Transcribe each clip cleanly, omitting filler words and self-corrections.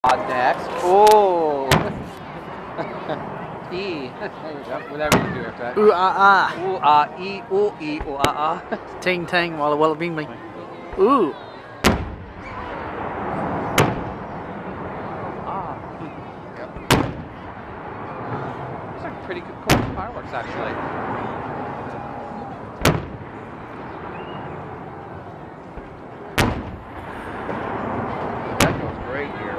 Next. Oh. E. Yep, whatever you do after that. Ooh ah ah. Ooh ah e ooh e ooh ah ah. Ting tang walla walla bing bing. Ooh. Ah. Yep. Those are pretty good cool fireworks actually. That goes great here.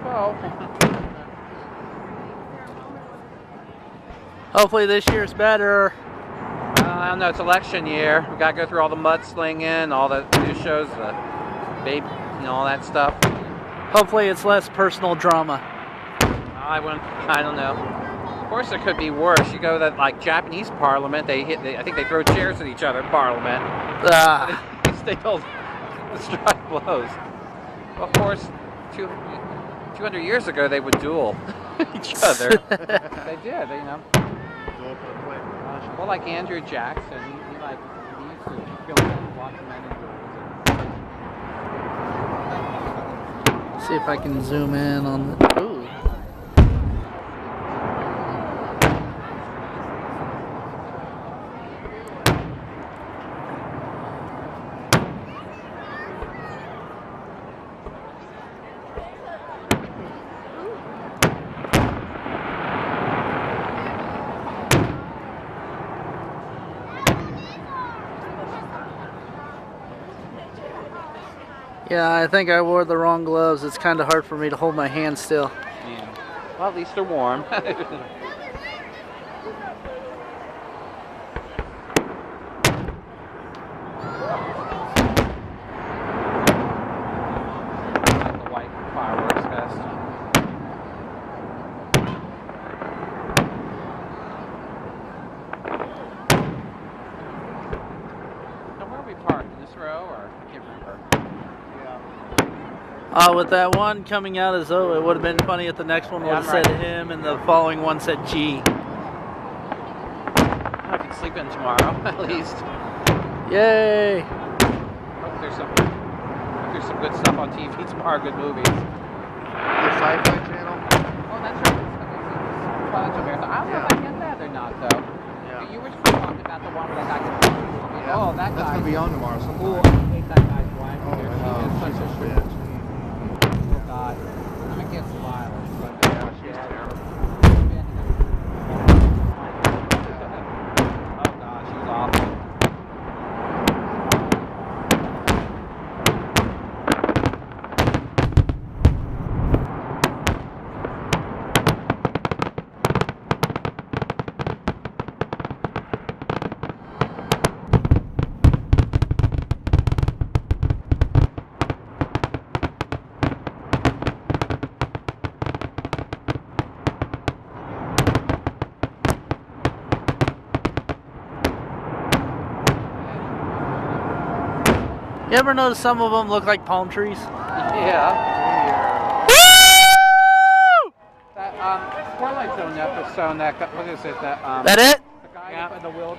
12. Hopefully this year's better. I don't know, it's election year. We gotta go through all the mudslinging, all the news shows, the baby, all that stuff. Hopefully it's less personal drama. I don't know. Of course it could be worse. You go to that like Japanese parliament, I think they throw chairs at each other in parliament. They don't strike blows. Well, of course, 200 years ago they would duel each other. They did, you know. Well, like Andrew Jackson, he used to film lots of men and girls. See if I can zoom in on the. Ooh. Yeah, I think I wore the wrong gloves. It's kind of hard for me to hold my hand still. Yeah. Well, at least they're warm. Park in this row, or I can't remember. Yeah. With that one coming out as O, it would have been funny if the next one would have said him and the following one said G. I can sleep in tomorrow, at least. Yay! Hope there's some good stuff on TV tomorrow, good movies. The Sci-Fi Channel? Oh, that's right. I don't know if I get that or not, though. Yeah. You were talking about the one where that guy. Yeah. Oh, that guy. That's going to be on tomorrow sometime. Ooh, I hate that guy's wife. Oh, He is such a bitch. Oh, God. I'm against violence, but Yeah, she's terrible. Oh, God, she was awful. You ever notice some of them look like palm trees? Yeah. Woo! That Twilight Zone episode. What is it? That it? The guy with the will.